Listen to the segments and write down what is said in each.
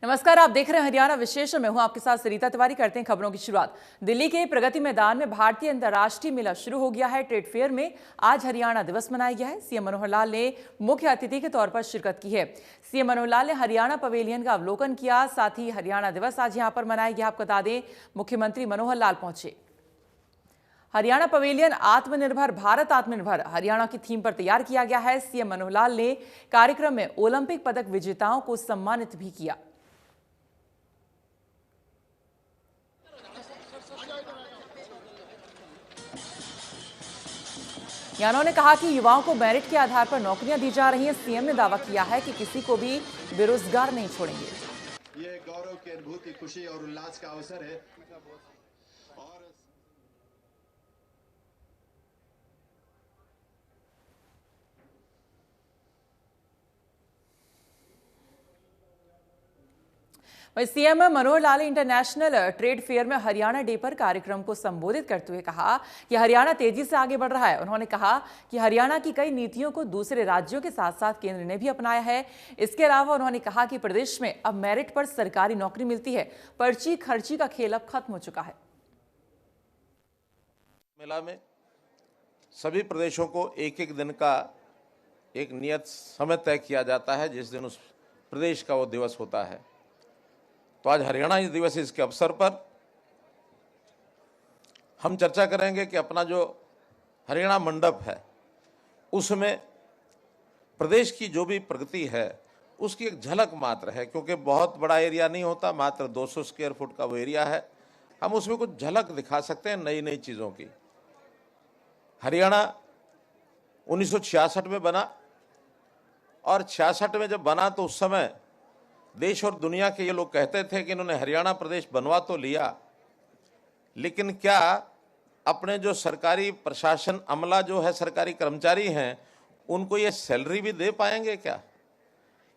नमस्कार, आप देख रहे हैं हरियाणा विशेष। मैं हूं आपके साथ सरिता तिवारी। करते हैं खबरों की शुरुआत। दिल्ली के प्रगति मैदान में भारतीय अंतर्राष्ट्रीय मेला शुरू हो गया है। ट्रेड फेयर में आज हरियाणा दिवस मनाया गया है। सीएम मनोहर लाल ने मुख्य अतिथि के तौर पर शिरकत की है। सीएम मनोहर लाल ने हरियाणा पवेलियन का अवलोकन किया। साथ ही हरियाणा दिवस आज यहां पर मनाया गया। आपको बता दें, मुख्यमंत्री मनोहर लाल पहुंचे। हरियाणा पवेलियन आत्मनिर्भर भारत आत्मनिर्भर हरियाणा की थीम पर तैयार किया गया है। सीएम मनोहर लाल ने कार्यक्रम में ओलंपिक पदक विजेताओं को सम्मानित भी किया। यहां उन्होंने कहा कि युवाओं को मेरिट के आधार पर नौकरियां दी जा रही हैं। सीएम ने दावा किया है कि किसी को भी बेरोजगार नहीं छोड़ेंगे। ये गौरव की अनुभूति, खुशी और उल्लास का अवसर है। और वहीं CM Manohar Lal international trade fair में हरियाणा डे पर कार्यक्रम को संबोधित करते हुए कहा कि हरियाणा तेजी से आगे बढ़ रहा है। उन्होंने कहा कि हरियाणा की कई नीतियों को दूसरे राज्यों के साथ साथ केंद्र ने भी अपनाया है। इसके अलावा उन्होंने कहा कि प्रदेश में अब मेरिट पर सरकारी नौकरी मिलती है। पर्ची खर्ची का खेल अब खत्म हो चुका है। मेला में सभी प्रदेशों को एक एक दिन का एक नियत समय तय किया जाता है, जिस दिन उस प्रदेश का वो दिवस होता है। तो आज हरियाणा दिवस इसके अवसर पर हम चर्चा करेंगे कि अपना जो हरियाणा मंडप है उसमें प्रदेश की जो भी प्रगति है उसकी एक झलक मात्र है, क्योंकि बहुत बड़ा एरिया नहीं होता, मात्र 200 स्क्वायर फुट का वो एरिया है। हम उसमें कुछ झलक दिखा सकते हैं नई नई चीज़ों की। हरियाणा 1966 में बना और 66 में जब बना तो उस समय देश और दुनिया के ये लोग कहते थे कि इन्होंने हरियाणा प्रदेश बनवा तो लिया, लेकिन क्या अपने जो सरकारी प्रशासन अमला जो है, सरकारी कर्मचारी हैं, उनको ये सैलरी भी दे पाएंगे क्या?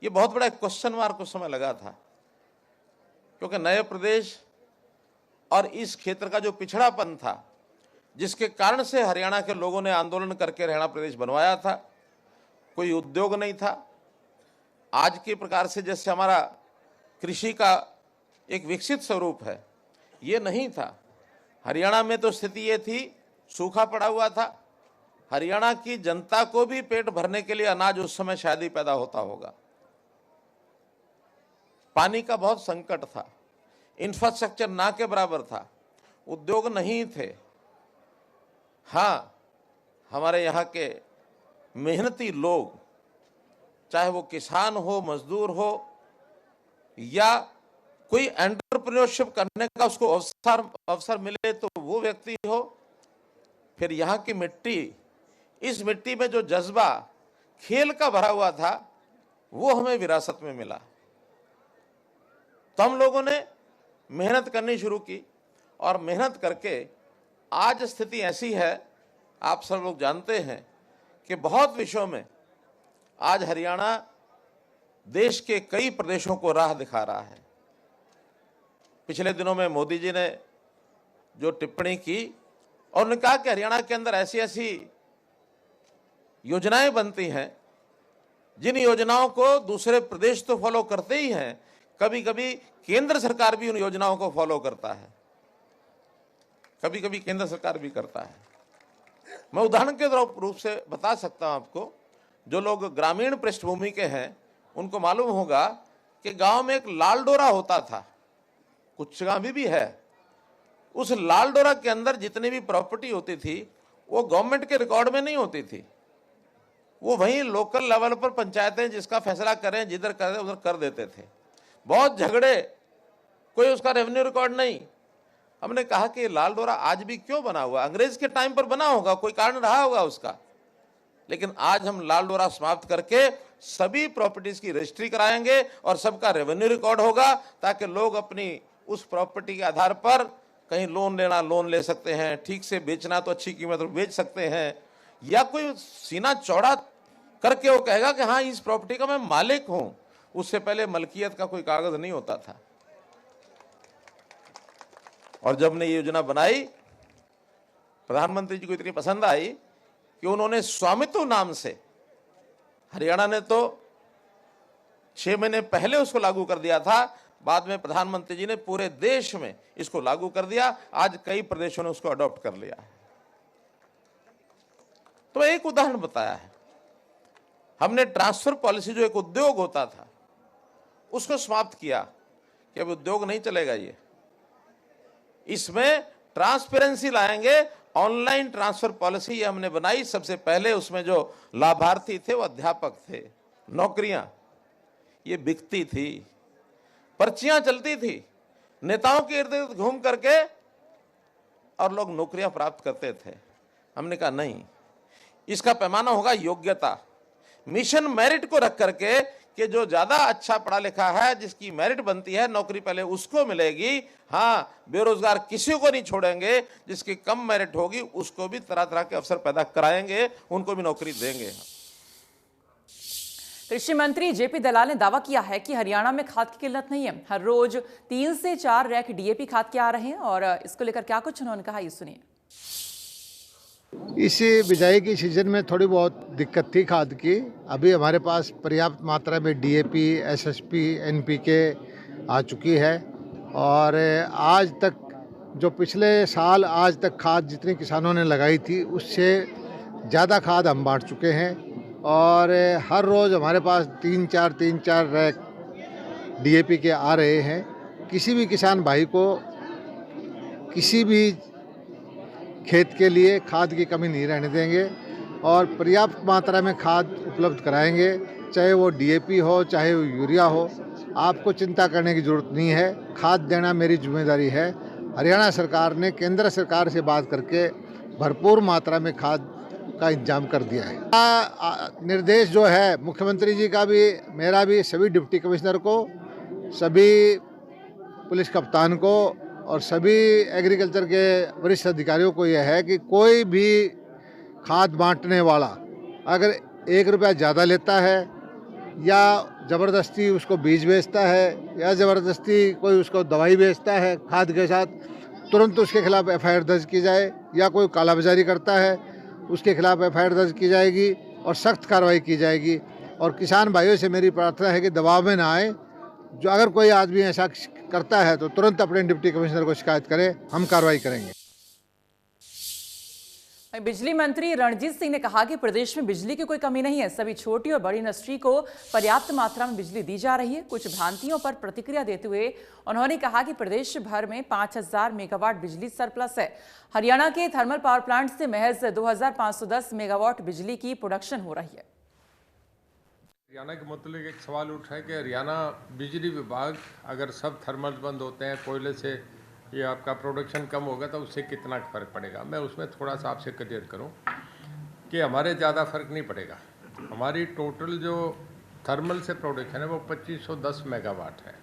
ये बहुत बड़ा क्वेश्चन मार्क उस समय लगा था, क्योंकि नए प्रदेश और इस क्षेत्र का जो पिछड़ापन था, जिसके कारण से हरियाणा के लोगों ने आंदोलन करके हरियाणा प्रदेश बनवाया था। कोई उद्योग नहीं था। आज के प्रकार से जैसे हमारा कृषि का एक विकसित स्वरूप है, ये नहीं था। हरियाणा में तो स्थिति ये थी, सूखा पड़ा हुआ था। हरियाणा की जनता को भी पेट भरने के लिए अनाज उस समय शायद ही पैदा होता होगा। पानी का बहुत संकट था। इंफ्रास्ट्रक्चर ना के बराबर था। उद्योग नहीं थे। हाँ, हमारे यहाँ के मेहनती लोग, चाहे वो किसान हो, मजदूर हो, या कोई एंटरप्रेन्योरशिप करने का उसको अवसर मिले तो वो व्यक्ति हो, फिर यहाँ की मिट्टी, इस मिट्टी में जो जज्बा खेल का भरा हुआ था वो हमें विरासत में मिला। तो हम लोगों ने मेहनत करनी शुरू की और मेहनत करके आज स्थिति ऐसी है, आप सब लोग जानते हैं कि बहुत विषयों में आज हरियाणा देश के कई प्रदेशों को राह दिखा रहा है। पिछले दिनों में मोदी जी ने जो टिप्पणी की और उन्होंने कहा कि हरियाणा के अंदर ऐसी ऐसी योजनाएं बनती हैं, जिन योजनाओं को दूसरे प्रदेश तो फॉलो करते ही हैं, कभी कभी केंद्र सरकार भी उन योजनाओं को फॉलो करता है, कभी कभी केंद्र सरकार भी करता है। मैं उदाहरण के रूप से बता सकता हूं आपको, जो लोग ग्रामीण पृष्ठभूमि के हैं उनको मालूम होगा कि गांव में एक लाल डोरा होता था, कुछ जगह भी है। उस लाल डोरा के अंदर जितनी भी प्रॉपर्टी होती थी वो गवर्नमेंट के रिकॉर्ड में नहीं होती थी। वो वहीं लोकल लेवल पर पंचायतें जिसका फैसला करें, जिधर करें उधर कर देते थे। बहुत झगड़े, कोई उसका रेवेन्यू रिकॉर्ड नहीं। हमने कहा कि लाल डोरा आज भी क्यों बना हुआ? अंग्रेज के टाइम पर बना होगा, कोई कारण रहा होगा उसका, लेकिन आज हम लाल डोरा समाप्त करके सभी प्रॉपर्टीज की रजिस्ट्री कराएंगे और सबका रेवेन्यू रिकॉर्ड होगा, ताकि लोग अपनी उस प्रॉपर्टी के आधार पर कहीं लोन लेना लोन ले सकते हैं, ठीक से बेचना तो अच्छी कीमत पर बेच सकते हैं, या कोई सीना चौड़ा करके वो कहेगा कि हाँ इस प्रॉपर्टी का मैं मालिक हूं। उससे पहले मलकियत का कोई कागज नहीं होता था। और जब ने ये योजना बनाई, प्रधानमंत्री जी को इतनी पसंद आई कि उन्होंने स्वामित्व नाम से, हरियाणा ने तो 6 महीने पहले उसको लागू कर दिया था, बाद में प्रधानमंत्री जी ने पूरे देश में इसको लागू कर दिया। आज कई प्रदेशों ने उसको अडॉप्ट कर लिया है। तो एक उदाहरण बताया है। हमने ट्रांसफर पॉलिसी जो एक उद्योग होता था उसको समाप्त किया कि अब उद्योग नहीं चलेगा। ये इसमें ट्रांसपेरेंसी लाएंगे। ऑनलाइन ट्रांसफर पॉलिसी ये हमने बनाई। सबसे पहले उसमें जो लाभार्थी थे वो अध्यापक थे। नौकरियां ये बिकती थी, पर्चियां चलती थी, नेताओं के इर्द गिर्द घूम करके और लोग नौकरियां प्राप्त करते थे। हमने कहा नहीं, इसका पैमाना होगा योग्यता। मिशन मेरिट को रख करके कि जो ज्यादा अच्छा पढ़ा लिखा है, जिसकी मेरिट बनती है, नौकरी पहले उसको मिलेगी। हाँ, बेरोजगार किसी को नहीं छोड़ेंगे। जिसकी कम मेरिट होगी उसको भी तरह तरह के अवसर पैदा कराएंगे, उनको भी नौकरी देंगे। कृषि मंत्री जेपी दलाल ने दावा किया है कि हरियाणा में खाद की किल्लत नहीं है। हर रोज 3 से 4 रैक डीएपी खाद के आ रहे हैं और इसको लेकर क्या कुछ उन्होंने कहा, ये सुनिए। इस बिजाई की सीजन में थोड़ी बहुत दिक्कत थी खाद की। अभी हमारे पास पर्याप्त मात्रा में डीएपी, एसएसपी, एनपीके आ चुकी है और आज तक जो पिछले साल आज तक खाद जितनी किसानों ने लगाई थी उससे ज़्यादा खाद हम बांट चुके हैं और हर रोज़ हमारे पास 3-4 रैक डीएपी के आ रहे हैं। किसी भी किसान भाई को किसी भी खेत के लिए खाद की कमी नहीं रहने देंगे और पर्याप्त मात्रा में खाद उपलब्ध कराएंगे, चाहे वो डीएपी हो चाहे वो यूरिया हो। आपको चिंता करने की ज़रूरत नहीं है, खाद देना मेरी जिम्मेदारी है। हरियाणा सरकार ने केंद्र सरकार से बात करके भरपूर मात्रा में खाद का इंतजाम कर दिया है। निर्देश जो है मुख्यमंत्री जी का भी, मेरा भी, सभी डिप्टी कमिश्नर को, सभी पुलिस कप्तान को और सभी एग्रीकल्चर के वरिष्ठ अधिकारियों को यह है कि कोई भी खाद बांटने वाला अगर 1 रुपया ज़्यादा लेता है या ज़बरदस्ती उसको बीज बेचता है या ज़बरदस्ती कोई उसको दवाई बेचता है खाद के साथ, तुरंत उसके खिलाफ एफआईआर दर्ज की जाए। या कोई कालाबाजारी करता है उसके खिलाफ एफआईआर दर्ज की जाएगी और सख्त कार्रवाई की जाएगी। और किसान भाइयों से मेरी प्रार्थना है कि दबाव में ना आए। जो अगर कोई आदमी ऐसा करता है तो तुरंत अपने डिप्टी कमिश्नर को शिकायत करें, हम कार्रवाई करेंगे। बिजली मंत्री रणजीत सिंह ने कहा कि प्रदेश में बिजली की कोई कमी नहीं है। सभी छोटी और बड़ी इंडस्ट्री को पर्याप्त मात्रा में बिजली दी जा रही है। कुछ भ्रांतियों पर प्रतिक्रिया देते हुए उन्होंने कहा कि प्रदेश भर में 5000 मेगावाट बिजली सरप्लस है। हरियाणा के थर्मल पावर प्लांट से महज 2510 मेगावाट बिजली की प्रोडक्शन हो रही है। हरियाणा के मुतालिक एक सवाल उठा है कि हरियाणा बिजली विभाग अगर सब थर्मल बंद होते हैं, कोयले से ये आपका प्रोडक्शन कम होगा तो उससे कितना फ़र्क पड़ेगा। मैं उसमें थोड़ा सा आपसे क्लियर करूं कि हमारे ज़्यादा फ़र्क नहीं पड़ेगा। हमारी टोटल जो थर्मल से प्रोडक्शन है वो 2510 मेगावाट है।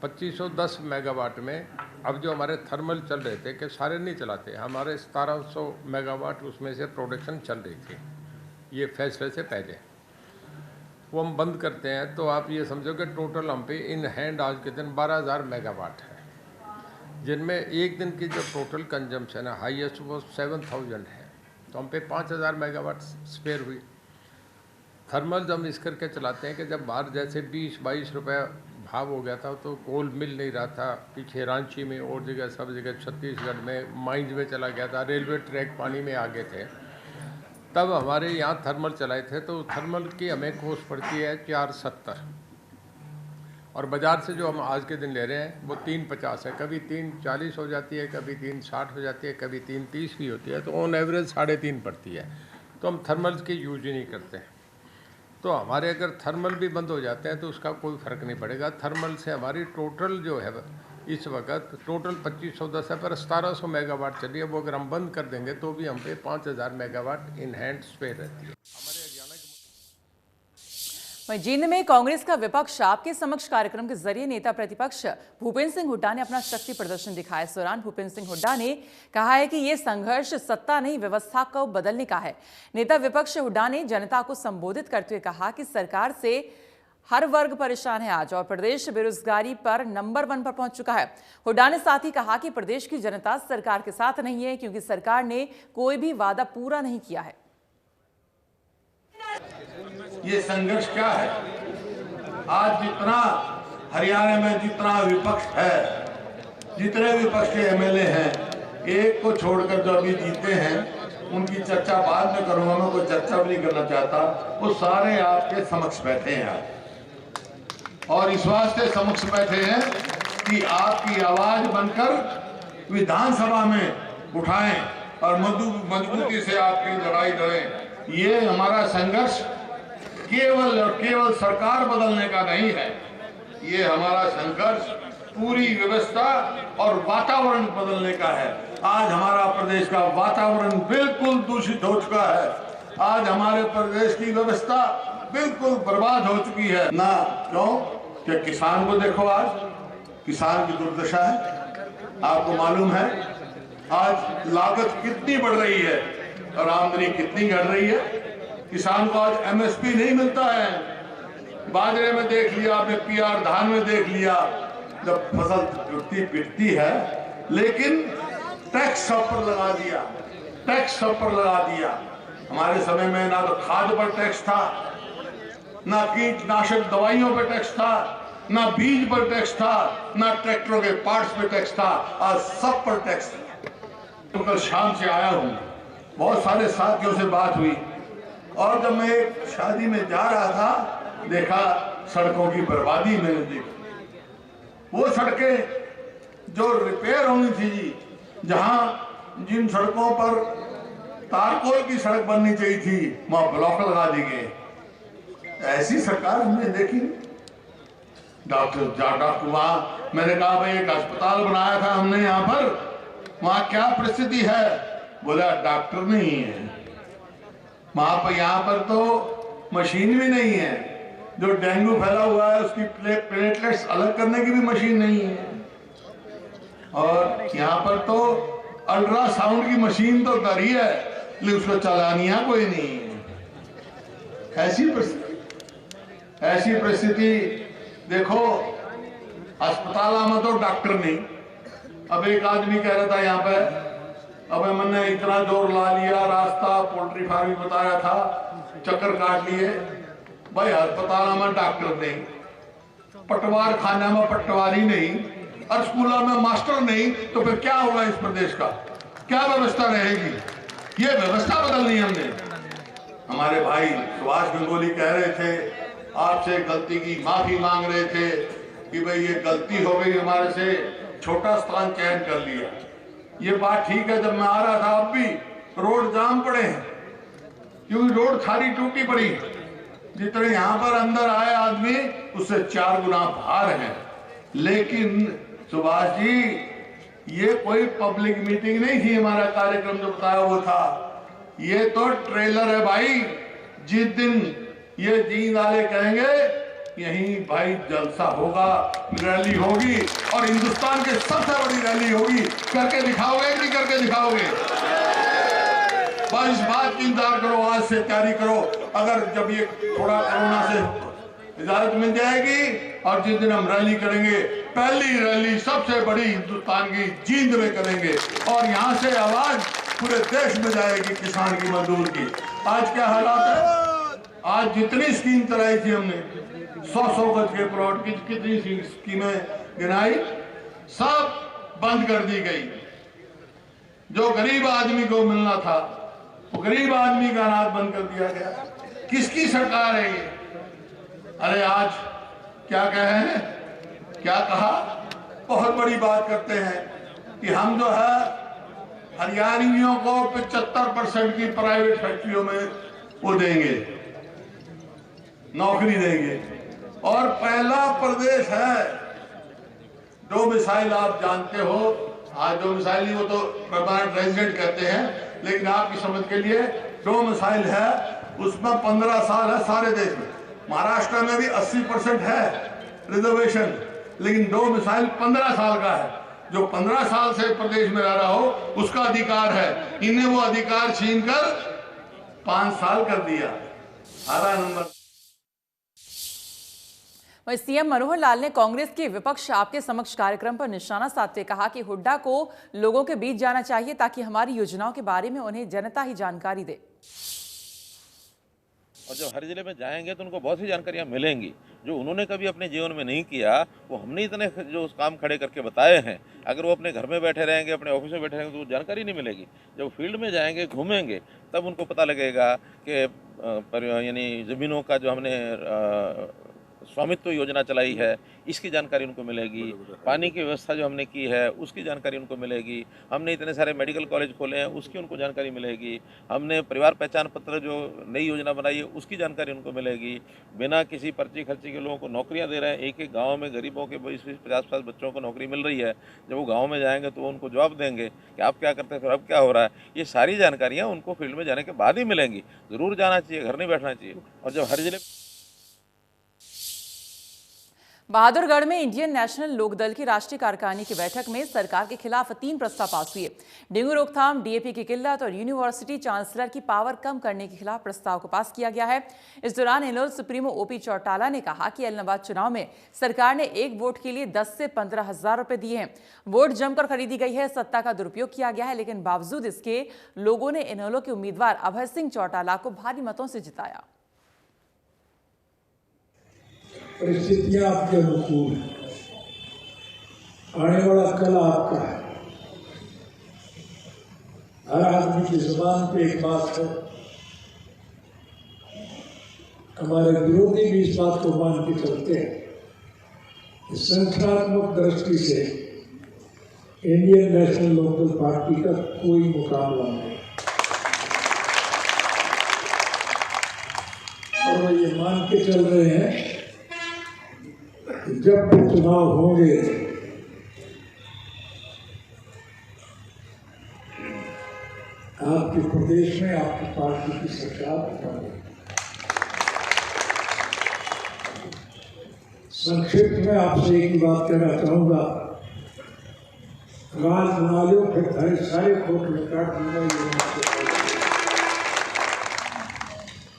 2510 मेगावाट में अब जो हमारे थर्मल चल रहे थे कि सारे नहीं चलाते, हमारे 1700 मेगावाट उसमें से प्रोडक्शन चल रही थी। ये फैसले से पहले वो हम बंद करते हैं तो आप ये समझो कि टोटल हम पे इन हैंड आज के दिन 12000 मेगावाट है, जिनमें एक दिन की जो टोटल कंजम्पशन है हाईएस्ट वो 7000 है। तो हम पे 5000 मेगावाट स्पेयर हुई। थर्मल जब इस करके चलाते हैं कि जब बाहर जैसे 20-22 रुपये भाव हो गया था तो कोल मिल नहीं रहा था। पीछे रांची में और जगह सब जगह छत्तीसगढ़ में माइंस में चला गया था, रेलवे ट्रैक पानी में आ गए थे। तब हमारे यहाँ थर्मल चलाए थे तो थर्मल की हमें कॉस्ट पड़ती है 470 और बाज़ार से जो हम आज के दिन ले रहे हैं वो 350 है। कभी 340 हो जाती है, कभी 360 हो जाती है, कभी 330 भी होती है। तो ऑन एवरेज 3.5 पड़ती है। तो हम थर्मल की यूज ही नहीं करते। तो हमारे अगर थर्मल भी बंद हो जाते हैं तो उसका कोई फ़र्क नहीं पड़ेगा। थर्मल से हमारी टोटल जो है इस वक्त टोटल 2510 है, पर 1700 मेगावाट चलिए, वो अगर हम बंद कर देंगे तो भी हम पे 5000 मेगावाट इन हैंड स्पेयर रहती है। हमारे हरियाणा वहीं जींद में कांग्रेस का विपक्ष आपके समक्ष कार्यक्रम के जरिए नेता प्रतिपक्ष भूपेंद्र सिंह हुड्डा ने अपना शक्ति प्रदर्शन दिखाया। इस दौरान भूपेंद्र सिंह हुड्डा ने कहा है कि ये संघर्ष सत्ता नहीं व्यवस्था को बदलने का है। नेता विपक्ष हुड्डा ने जनता को संबोधित करते हुए कहा कि सरकार से हर वर्ग परेशान है आज और प्रदेश बेरोजगारी पर नंबर 1 पर पहुंच चुका है। हुड्डा ने साथ ही कहा कि प्रदेश की जनता सरकार के साथ नहीं है क्योंकि सरकार ने कोई भी वादा पूरा नहीं किया है। ये संघर्ष क्या है? आज जितना हरियाणा में जितना विपक्ष है, जितने विपक्ष के एमएलए हैं, एक को छोड़कर जो अभी जीते हैं, उनकी चर्चा बाद में करूंगा, मैं कोई चर्चा भी नहीं करना चाहता। वो सारे आपके समक्ष बैठे हैं आज, और इस वास्ते समक्ष बैठे हैं कि आपकी आवाज बनकर विधानसभा में उठाएं और मजबूती से आपकी लड़ाई लड़ें। ये हमारा संघर्ष केवल और केवल सरकार बदलने का नहीं है, ये हमारा संघर्ष पूरी व्यवस्था और वातावरण बदलने का है। आज हमारा प्रदेश का वातावरण बिल्कुल दूषित हो चुका है। आज हमारे प्रदेश की व्यवस्था बिल्कुल बर्बाद हो चुकी है ना। क्यों? कि किसान को देखो, आज किसान की दुर्दशा है। आपको मालूम है आज लागत कितनी बढ़ रही है और आमदनी कितनी घट रही है। किसान को आज एमएसपी नहीं मिलता है। बाजरे में देख लिया आपने, पीआर धान में देख लिया, जब फसल बिकती है, लेकिन टैक्स सब पर लगा दिया, टैक्स सब पर लगा दिया। हमारे समय में ना तो खाद पर टैक्स था, ना कीटनाशक दवाइयों पर टैक्स था, ना बीज पर टैक्स था, ना ट्रैक्टरों के पार्ट्स पर टैक्स था। आज सब पर टैक्स। तो कल शाम से आया हूं, बहुत सारे साथियों से बात हुई, और जब मैं एक शादी में जा रहा था, देखा सड़कों की बर्बादी मैंने देखी। वो सड़कें जो रिपेयर होनी थी जी, जहां जिन सड़कों पर तारकोल की सड़क बननी चाहिए थी, वहां ब्लॉक लगा दी गए। ऐसी सरकार हमने देखी। डॉक्टर वहां मैंने कहा भाई एक अस्पताल बनाया था हमने यहाँ पर, वहां क्या परिस्थिति है? बोला डॉक्टर नहीं है वहां पर, यहाँ पर तो मशीन भी नहीं है। जो डेंगू फैला हुआ है उसकी प्लेटलेट्स अलग करने की भी मशीन नहीं है, और यहाँ पर तो अल्ट्रासाउंड की मशीन तो दरी है, लेकिन उसको चलानिया कोई नहीं है। ऐसी परिस्थिति देखो। अस्पताल में तो डॉक्टर नहीं। अब एक आदमी कह रहा था यहाँ पे, अब मैंने इतना जोर ला लिया, रास्ता पोल्ट्री फार्म बताया था, चक्कर काट लिए। भाई अस्पताल में डॉक्टर नहीं, पटवार खाना में पटवारी नहीं, और स्कूलों में मास्टर नहीं, तो फिर क्या होगा इस प्रदेश का? क्या व्यवस्था रहेगी? ये व्यवस्था बदलनी हमने। हमारे भाई सुभाष गंगोली कह रहे थे, आपसे गलती की माफी मांग रहे थे कि भाई ये गलती हो गई हमारे से, छोटा स्थान चयन कर लिया। ये बात ठीक है। जब मैं आ रहा था अब भी रोड जाम पड़े हैं, क्योंकि रोड सारी टूटी पड़ी। जितने यहाँ पर अंदर आए आदमी उससे 4 गुना बाहर हैं। लेकिन सुभाष जी, ये कोई पब्लिक मीटिंग नहीं थी। हमारा कार्यक्रम जो बताया वो था, ये तो ट्रेलर है भाई। जिस दिन ये जींद वाले कहेंगे यहीं भाई जलसा होगा, रैली होगी, और हिंदुस्तान के सबसे बड़ी रैली होगी। करके दिखाओगे कि नहीं करके दिखाओगे? बस इस बात की इंतजार करो, आज से तैयारी करो। अगर जब ये थोड़ा कोरोना से इजाजत मिल जाएगी, और जिस दिन हम रैली करेंगे, पहली रैली सबसे बड़ी हिंदुस्तान की जींद में करेंगे, और यहाँ से आवाज पूरे देश में जाएगी किसान की, मजदूर की। आज क्या हालात है? आज जितनी स्कीम चलाई थी हमने, 100 गज के प्लॉट की कितनी स्कीमें गिनाई, सब बंद कर दी गई। जो गरीब आदमी को मिलना था, वो गरीब आदमी का अनाज बंद कर दिया गया। किसकी सरकार है ये? अरे आज क्या कहे, क्या कहा, बहुत बड़ी बात करते हैं कि हम जो है हरियाणवियों को 75% की प्राइवेट फैक्ट्रियों में वो देंगे, नौकरी देंगे। और पहला प्रदेश है डोमिसाइल, आप जानते हो, आज डोमिसाइल नहीं, वो तो परमानेंट रेजिडेंट कहते हैं, लेकिन आपकी समझ के लिए डोमिसाइल है, उसमें 15 साल है सारे देश में। महाराष्ट्र में भी 80% है रिजर्वेशन, लेकिन डोमिसाइल 15 साल का है। जो 15 साल से प्रदेश में रह रहा हो उसका अधिकार है। इन्हें वो अधिकार छीनकर 5 साल कर दिया। 18 नंबर। वहीं सीएम मनोहर लाल ने कांग्रेस के विपक्ष आपके समक्ष कार्यक्रम पर निशाना साधते हुए कहा कि हुड्डा को लोगों के बीच जाना चाहिए ताकि हमारी योजनाओं के बारे में उन्हें जनता ही जानकारी दे। और जब हर जिले में जाएंगे तो उनको बहुत सी जानकारियां मिलेंगी जो उन्होंने कभी अपने जीवन में नहीं किया। वो हमने इतने जो काम खड़े करके बताए हैं, अगर वो अपने घर में बैठे रहेंगे, अपने ऑफिस में बैठे रहेंगे तो वो जानकारी नहीं मिलेगी। जब फील्ड में जाएंगे, घूमेंगे, तब उनको पता लगेगा कि यानी ज़मीनों का जो हमने स्वामित्व योजना चलाई है, इसकी जानकारी उनको मिलेगी। पानी की व्यवस्था जो हमने की है, उसकी जानकारी उनको मिलेगी। हमने इतने सारे मेडिकल कॉलेज खोले हैं, उसकी उनको जानकारी मिलेगी। हमने परिवार पहचान पत्र जो नई योजना बनाई है, उसकी जानकारी उनको मिलेगी। बिना किसी पर्ची खर्ची के लोगों को नौकरियां दे रहे हैं। एक एक गाँव में गरीबों के 20-20, 50-50 बच्चों को नौकरी मिल रही है। जब वो गाँव में जाएंगे तो उनको जवाब देंगे कि आप क्या करते हैं, फिर अब क्या हो रहा है। ये सारी जानकारियाँ उनको फील्ड में जाने के बाद ही मिलेंगी। ज़रूर जाना चाहिए, घर नहीं बैठना चाहिए। और जब हर जिले बहादुरगढ़ में इंडियन नेशनल लोकदल की राष्ट्रीय कार्यकारिणी की बैठक में सरकार के खिलाफ 3 प्रस्ताव पास हुए। डेंगू रोकथाम, डीएपी की किल्लत और यूनिवर्सिटी चांसलर की पावर कम करने के खिलाफ प्रस्ताव को पास किया गया है। इस दौरान इनेलो सुप्रीमो ओपी चौटाला ने कहा कि ऐलनाबाद चुनाव में सरकार ने एक वोट के लिए 10 से 15 हजार रुपए दिए हैं। वोट जमकर खरीदी गई है, सत्ता का दुरुपयोग किया गया है, लेकिन बावजूद इसके लोगों ने इनेलो के उम्मीदवार अभय सिंह चौटाला को भारी मतों से जिताया। परिस्थितियां आपके अनुकूल हैं, आने वाला कल आपका है। हर आदमी की जुबान पे एक बात है, हमारे विरोधी भी इस बात को मान के चलते हैं कि संख्यात्मक दृष्टि से इंडियन नेशनल लोकदल पार्टी का कोई मुकाबला नहीं, और वो ये मान के चल रहे हैं जब भी चुनाव होंगे आपके प्रदेश में आपकी पार्टी की सरकार बनेगी। संक्षिप्त में आपसे एक ही बात कहना चाहूंगा, राज बना लो फिर सारे फोटो रिकॉर्ड दूंगा।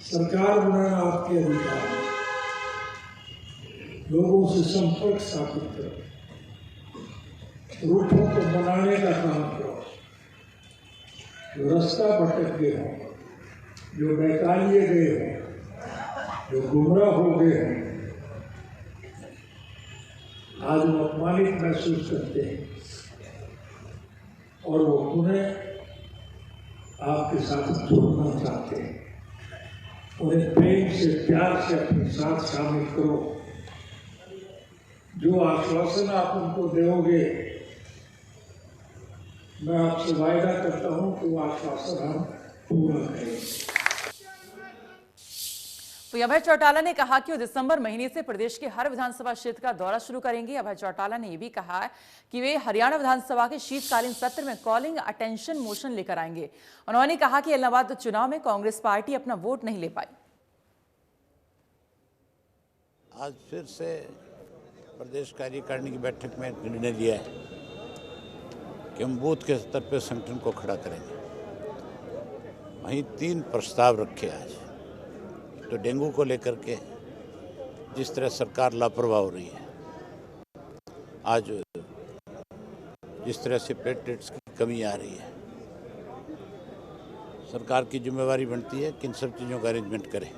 सरकार बनाना आपके अधिकार है, लोगों से संपर्क स्थापित करो, रूपों को बनाने का काम करो, जो रास्ता भटक गए हों, जो बैतालिए गए हों, जो गुमराह हो गए हैं, आज वो अपमानित महसूस करते हैं और वो उन्हें आपके साथ जोड़ना चाहते हैं। उन्हें प्रेम से, प्यार से अपने साथ शामिल करो। जो आश्वासन आप उनको दोगे, मैं आपसे वायदा करता हूं कि वो आश्वासन हम पूरा करेंगे। तो अभय चौटाला ने कहा कि वो दिसंबर महीने से प्रदेश के हर विधानसभा क्षेत्र का दौरा शुरू करेंगे। अभय चौटाला ने यह भी कहा कि वे हरियाणा विधानसभा के शीतकालीन सत्र में कॉलिंग अटेंशन मोशन लेकर आएंगे। उन्होंने कहा कि ऐलनाबाद चुनाव में कांग्रेस पार्टी अपना वोट नहीं ले पाई। आज फिर से प्रदेश कार्यकारिणी की बैठक में निर्णय लिया है कि हम बूथ के स्तर पर संगठन को खड़ा करेंगे। वहीं 3 प्रस्ताव रखे आज। तो डेंगू को लेकर के जिस तरह सरकार लापरवाह हो रही है, आज जिस तरह से प्लेटलेट्स की कमी आ रही है, सरकार की जिम्मेवारी बनती है कि इन सब चीज़ों का अरेंजमेंट करें।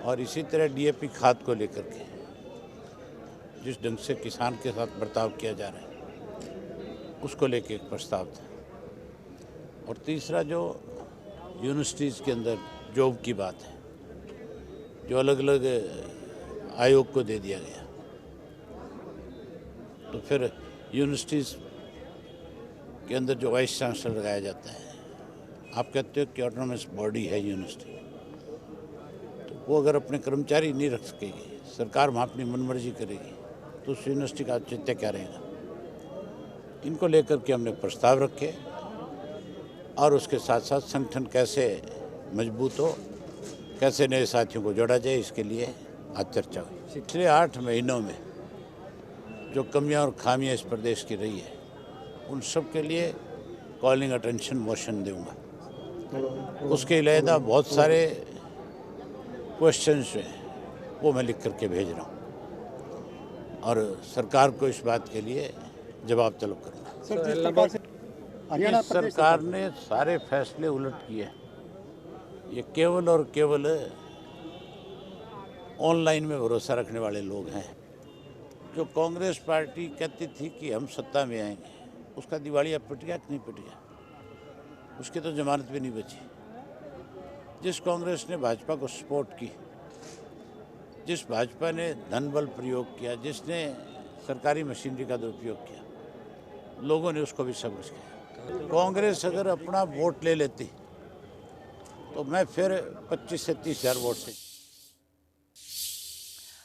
और इसी तरह डीएपी खाद को लेकर के जिस ढंग से किसान के साथ बर्ताव किया जा रहा है, उसको लेके एक प्रस्ताव था। और तीसरा जो यूनिवर्सिटीज़ के अंदर जॉब की बात है, जो अलग अलग आयोग को दे दिया गया, तो फिर यूनिवर्सिटीज़ के अंदर जो वाइस चांसलर लगाया जाता है, आप कहते हो कि ऑटोनोमस बॉडी है यूनिवर्सिटी, तो वो अगर अपने कर्मचारी नहीं रख सकेगी, सरकार वहाँ अपनी मनमर्जी करेगी, तो उस यूनिवर्सिटी का औचित्य क्या रहेगा। इनको लेकर के हमने प्रस्ताव रखे और उसके साथ साथ संगठन कैसे मजबूत हो, कैसे नए साथियों को जोड़ा जाए, इसके लिए आज चर्चा हुई। पिछले 8 महीनों में जो कमियां और खामियां इस प्रदेश की रही है, उन सब के लिए कॉलिंग अटेंशन मोशन दूंगा। उसके अलावा बहुत सारे क्वेश्चंस हैं, वो मैं लिख करके भेज रहा हूँ और सरकार को इस बात के लिए जवाब तलब करूँगा। सरकार ने सारे फैसले उलट किए। ये केवल और केवल ऑनलाइन में भरोसा रखने वाले लोग हैं। जो कांग्रेस पार्टी कहती थी कि हम सत्ता में आएंगे, उसका दिवालिया पिट गया कि नहीं पिट गया? उसकी तो जमानत भी नहीं बची। जिस कांग्रेस ने भाजपा को सपोर्ट की, जिस भाजपा ने धन बल प्रयोग किया, जिसने सरकारी मशीनरी का दुरुपयोग किया, लोगों ने उसको भी सबक किया। कांग्रेस अगर अपना वोट ले लेती तो मैं फिर 25 से 30 हज़ार वोट से।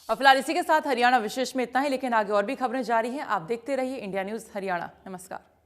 और फिलहाल इसी के साथ हरियाणा विशेष में इतना ही, लेकिन आगे और भी खबरें जारी हैं। आप देखते रहिए इंडिया न्यूज़ हरियाणा। नमस्कार।